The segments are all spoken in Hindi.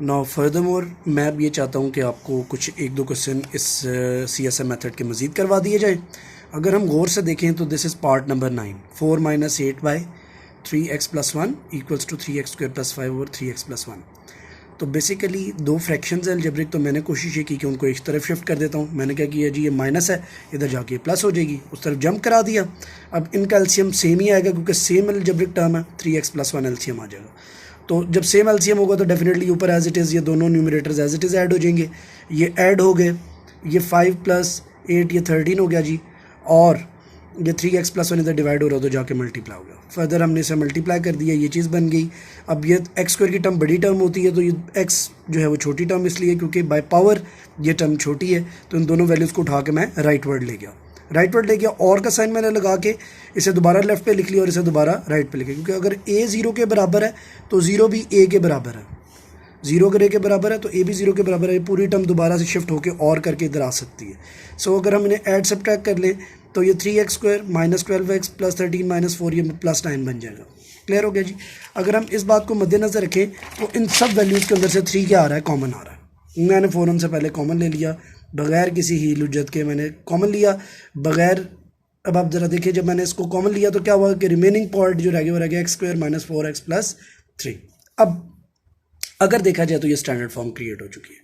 नाउ फर्दरमोर मैं अब ये चाहता हूँ कि आपको कुछ एक दो क्वेश्चन इस CSM मेथड के मज़ीद करवा दिए जाए। अगर हम गौर से देखें तो this is part number 9, 4 - 8 by 3x + 1 equals to 3x² + 5 over 3x + 1। तो बेसिकली दो फ्रैक्शंस हैं अलजेब्रिक, तो मैंने कोशिश ये की कि उनको एक तरफ शिफ्ट कर देता हूँ। मैंने क्या किया जी, ये माइनस है, इधर जाके प्लस हो जाएगी, उस तरफ जंप करा दिया। अब इनका एलसीएम सेम ही आएगा क्योंकि सेम अलजेब्रिक टर्म है, 3x + 1 एलसीएम आ जाएगा। तो जब सेम एलसीएम होगा तो डेफिनेटली ऊपर एज इट इज़ ये दोनों numerators as it is add हो जाएंगे। ये ऐड हो गए, ये 5 + 8 ये 13 हो गया जी, और ये 3x + 1 इधर डिवाइड हो रहा तो जाके मल्टीप्लाई हो गया। फर्दर हमने इसे मल्टीप्लाई कर दिया, ये चीज़ बन गई। अब ये x² की टर्म बड़ी टर्म होती है, तो ये x जो है वो छोटी टर्म इसलिए क्योंकि बाय पावर ये टर्म छोटी है। तो इन दोनों वैल्यूज़ को उठा के मैं राइट वर्ड ले गया, और का साइन मैंने लगा के इसे दोबारा लेफ्ट पे लिख लिया और इसे दोबारा राइट पे लिखा, क्योंकि अगर a 0 के बराबर है तो 0 भी a के बराबर है, 0 अगर a के बराबर है तो a भी 0 के बराबर है। पूरी टर्म दोबारा से शिफ्ट होकर और करके इधर आ सकती है। सो अगर हम इन्हें ऐड सब्ट्रैक्ट कर लें तो ये 3x² - 12x + 13 - 4 ये +9 बन जाएगा। क्लियर हो गया जी। अगर हम इस बात को मद्देनज़र रखें तो इन सब वैल्यूज़ के अंदर से 3 क्या आ रहा है, कॉमन आ रहा है। मैंने फ़ौरन से पहले कॉमन ले लिया, बग़ैर किसी हील हुज्जत के मैंने कॉमन लिया, बग़ैर। अब आप ज़रा देखिए, जब मैंने इसको कॉमन लिया तो क्या हुआ कि रिमेनिंग पार्ट जो रह गया वो रह गया x² - 4x + 3। अब अगर देखा जाए तो ये स्टैंडर्ड फॉर्म क्रिएट हो चुकी है।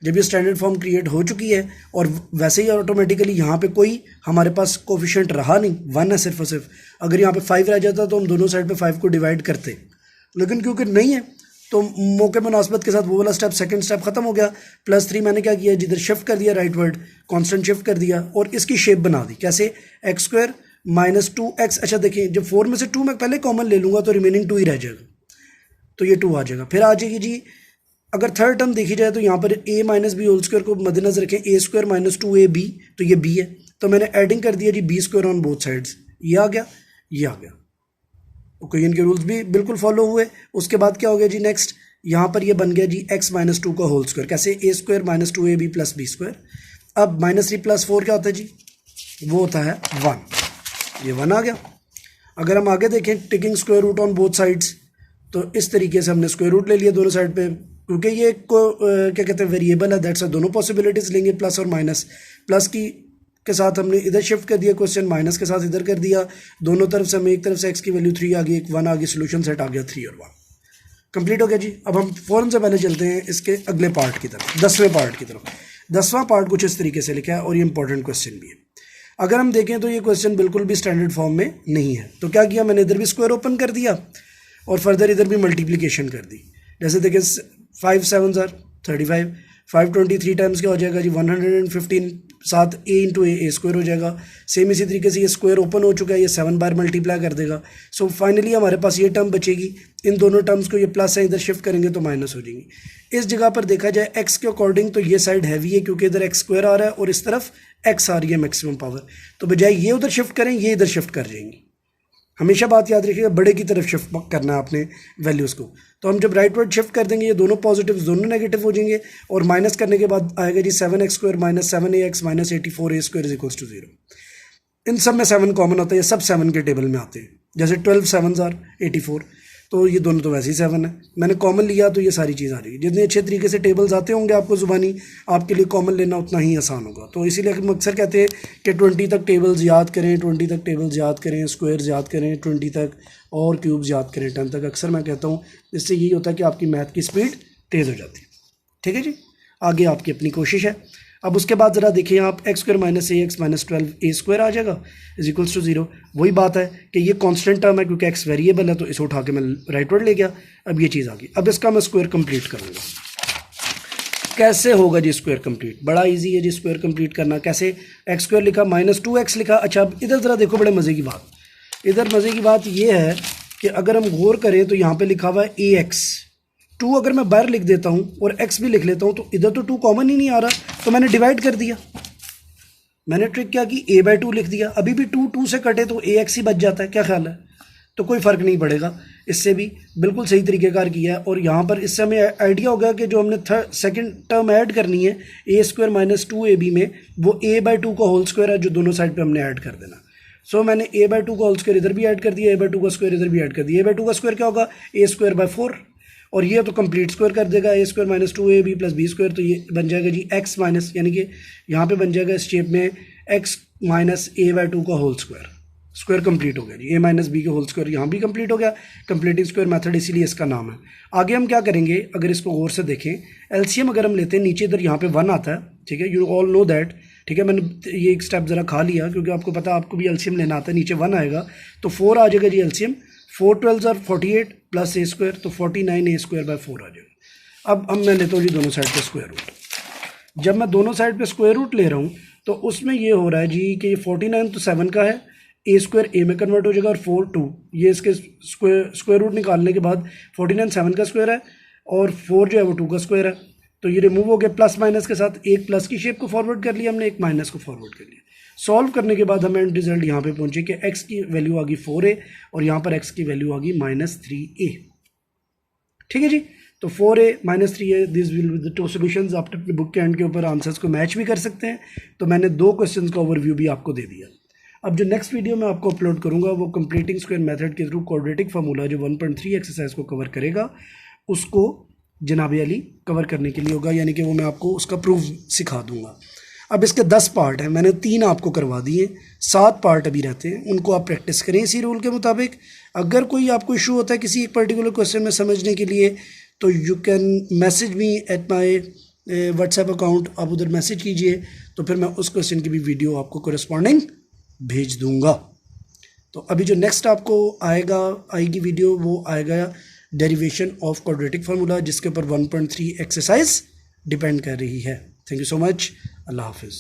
जब ये स्टैंडर्ड फॉर्म क्रिएट हो चुकी है और वैसे ही ऑटोमेटिकली यहाँ पे कोई हमारे पास कोफिशिएंट रहा नहीं, 1 है सिर्फ और सिर्फ। अगर यहाँ पे 5 रह जाता तो हम दोनों साइड पे 5 को डिवाइड करते, लेकिन क्योंकि नहीं है तो मौके मुनासबत के साथ वो वाला स्टेप, सेकंड स्टेप खत्म हो गया। +3 मैंने क्या किया, जिधर शिफ्ट कर दिया राइट वर्ड, कांस्टेंट शिफ्ट कर दिया और इसकी शेप बना दी। कैसे, x² - 2x। अच्छा देखिए, जब 4 में से 2 मैं पहले कॉमन ले लूँगा तो रिमेनिंग 2 ही रह जाएगा, तो ये 2 आ जाएगा। फिर आ जाएगी जी, अगर थर्ड टर्म देखी जाए तो यहाँ पर a - b² को मद्देनजर रखें, a² - 2ab, तो ये b है, तो मैंने एडिंग कर दिया जी b² ऑन बोथ साइड्स, ये आ गया, ये आ गया। ओके, इनके रूल्स भी बिल्कुल फॉलो हुए। उसके बाद क्या हो गया जी, नेक्स्ट यहाँ पर ये बन गया जी x - 2 का होल स्क्वायर। कैसे, a² - 2ab + b²। अब -3 + 4 क्या होता है जी, वो होता है 1, ये 1 आ गया। अगर हम आगे देखें, taking square root on both sides, तो इस तरीके से हमने स्क्वायर रूट ले लिया दोनों साइड पे, क्योंकि ये क्या कहते हैं वेरिएबल है, दैट्स दोनों पॉसिबिलिटीज़ लेंगे, प्लस और माइनस। प्लस की के साथ हमने इधर शिफ्ट कर दिया क्वेश्चन, माइनस के साथ इधर कर दिया। दोनों तरफ से हमें एक तरफ से x की वैल्यू 3 आ गई, 1 आ गई, सोल्यूशन सेट आ गया 3 और 1, कंप्लीट हो गया जी। अब हम फ़ौरन से पहले चलते हैं इसके अगले पार्ट की तरफ, 10वें पार्ट की तरफ। 10वां पार्ट कुछ इस तरीके से लिखा है और ये इंपॉर्टेंट क्वेश्चन भी है। अगर हम देखें तो ये क्वेश्चन बिल्कुल भी स्टैंडर्ड फॉर्म में नहीं है, तो क्या किया मैंने, इधर भी स्क्वायर ओपन कर दिया और फर्दर इधर भी मल्टीप्लिकेशन कर दी। जैसे देखिए 5 × 7 = 35, 523 टाइम्स क्या हो जाएगा जी, 115, साथ a × a² हो जाएगा। सेम इसी तरीके से ये स्क्वायर ओपन हो चुका है, ये 7 बार मल्टीप्लाई कर देगा। सो फाइनली हमारे पास ये टर्म बचेगी। इन दोनों टर्म्स को ये प्लस है, इधर शिफ्ट करेंगे तो माइनस हो जाएंगी। इस जगह पर देखा जाए x के अकॉर्डिंग तो ये साइड हैवी है, क्योंकि इधर x² आ रहा है और इस तरफ x आ रही है मैक्सिमम पावर, तो बजाय ये उधर शिफ्ट करें, ये इधर शिफ्ट कर जाएंगी। हमेशा बात याद रखिएगा, बड़े की तरफ शिफ्ट करना है आपने वैल्यूज़ को। तो हम जब राइट वर्ड शिफ्ट कर देंगे, ये दोनों पॉजिटिव दोनों नेगेटिव हो जाएंगे, और माइनस करने के बाद आएगा जी 7x² - 7ax - 84a² = 0। इन सब में 7 कॉमन होता है, ये सब 7 के टेबल में आते हैं। जैसे 12 × 7 = 84, तो ये दोनों तो वैसे ही 7 है, मैंने कॉमन लिया तो ये सारी चीज़ आ रही है। जितने अच्छे तरीके से टेबल्स आते होंगे आपको ज़ुबानी, आपके लिए कॉमन लेना उतना ही आसान होगा। तो इसीलिए हम अक्सर कहते हैं कि 20 तक टेबल्स याद करें, 20 तक टेबल्स याद करें, स्क्वायर्स याद करें 20 तक, और क्यूब्स याद करें 10 तक। अक्सर मैं कहता हूँ इससे यही होता है कि आपकी मैथ की स्पीड तेज़ हो जाती है। ठीक है जी, आगे आपकी अपनी कोशिश है। अब उसके बाद ज़रा देखिए आप, x² - ax - 12a² आ जाएगा = 0। वही बात है कि ये कांस्टेंट टर्म है, क्योंकि x वेरिएबल है, तो इसे उठा के मैं राइट वर्ड ले गया। अब ये चीज़ आ गई। अब इसका मैं स्क्वायर कंप्लीट करूँगा। कैसे होगा जी स्क्वायर कंप्लीट, बड़ा इजी है जी स्क्वायर कंप्लीट करना। कैसे, x² लिखा, -2x लिखा। अच्छा, अब इधर ज़रा देखो, बड़े मज़े की बात, इधर मज़े की बात ये है कि अगर हम गौर करें तो यहाँ पर लिखा हुआ है ax, 2 अगर मैं बाहर लिख देता हूँ और x भी लिख लेता हूँ, तो इधर तो 2 कॉमन ही नहीं आ रहा, तो मैंने डिवाइड कर दिया। मैंने ट्रिक क्या की, a/2 लिख दिया। अभी भी 2 से कटे तो ax ही बच जाता है, क्या ख्याल है, तो कोई फ़र्क नहीं पड़ेगा। इससे भी बिल्कुल सही तरीक़ेकार किया है। और यहाँ पर इससे हमें आइडिया हो गया कि जो हमने सेकंड टर्म ऐड करनी है a² - 2ab में, वो a/2 का होल स्क्वायर है, जो दोनों साइड पे हमने ऐड कर देना। सो मैंने a/2 का होल स्क्वायर इधर भी ऐड कर दिया, a/2 का स्क्वायर इधर भी ऐड कर दिया। a/2 का स्क्वायर क्या होगा, a² / 4, और ये तो कंप्लीट स्क्वायर कर देगा, a square minus 2ab plus b square, तो ये बन जाएगा जी एक्स माइनस, यानी कि यहाँ पे बन जाएगा इस शेप में एक्स माइनस ए बाई 2 का होल स्क्वायर। स्क्वायर कंप्लीट हो गया जी, ए माइनस बी का होल स्क्वायर यहाँ भी कंप्लीट हो गया, कंप्लीटिंग स्क्वायर मेथड इसीलिए इसका नाम है। आगे हम क्या करेंगे, अगर इसको गौर से देखें, एलसीएम अगर हम लेते हैं नीचे इधर यहाँ पे 1 आता है, ठीक है, यू ऑल नो दैट, ठीक है, मैंने ये एक स्टेप ज़रा खा लिया क्योंकि आपको पता आपको भी एलसीएम लेना आता है, नीचे 1 आएगा तो 4 आ जाएगा जी एलसीएम, 4 12 और 48 प्लस ए स्क्वायर, तो 49 ए स्क्वायर बाय 4 आ जाएगा। अब मैं लेता हूँ जी दोनों साइड पे स्क्वायर रूट। जब मैं दोनों साइड पे स्क्वायर रूट ले रहा हूँ तो उसमें ये हो रहा है जी कि 49 तो 7 का है, ए स्क्वायर ए में कन्वर्ट हो जाएगा और 4 2, ये इसके स्क्वायर रूट निकालने के बाद 49 7 का स्क्वायर है और 4 जो है वो 2 का स्क्वायर है, तो ये रिमूव हो गया प्लस माइनस के साथ, एक प्लस की शेप को फॉरवर्ड कर लिया हमने, एक माइनस को फॉरवर्ड कर लिया। सॉल्व करने के बाद हमें रिजल्ट यहाँ पे पहुंचे कि x की वैल्यू आ गई 4a और यहाँ पर x की वैल्यू आ गई -3a। ठीक है जी, तो 4a -3a, this will be the two solutions. आप अपने बुक के एंड के ऊपर आंसर्स को मैच भी कर सकते हैं। तो मैंने 2 क्वेश्चन का ओवरव्यू भी आपको दे दिया। अब जो नेक्स्ट वीडियो मैं आपको अपलोड करूँगा वो कंप्लीटिंग स्क्वायर मेथड के थ्रू क्वाड्रेटिक फार्मूला जो 1.3 एक्सरसाइज को कवर करेगा, उसको जनाब अली कवर करने के लिए होगा, यानी कि वो मैं आपको उसका प्रूफ सिखा दूंगा। अब इसके 10 पार्ट हैं, मैंने 3 आपको करवा दिए, 7 पार्ट अभी रहते हैं, उनको आप प्रैक्टिस करें इसी रूल के मुताबिक। अगर कोई आपको इशू होता है किसी एक पर्टिकुलर क्वेश्चन में समझने के लिए तो you can message me at my WhatsApp account, आप उधर मैसेज कीजिए तो फिर मैं उस क्वेश्चन की भी वीडियो आपको कोरेस्पॉन्डिंग भेज दूंगा। तो अभी जो नेक्स्ट आपको आएगी वीडियो वो आएगा डेरिवेशन ऑफ क्वाड्रेटिक फार्मूला, जिसके ऊपर 1.3 एक्सरसाइज डिपेंड कर रही है। थैंक यू सो मच, अल्लाह हाफिज़।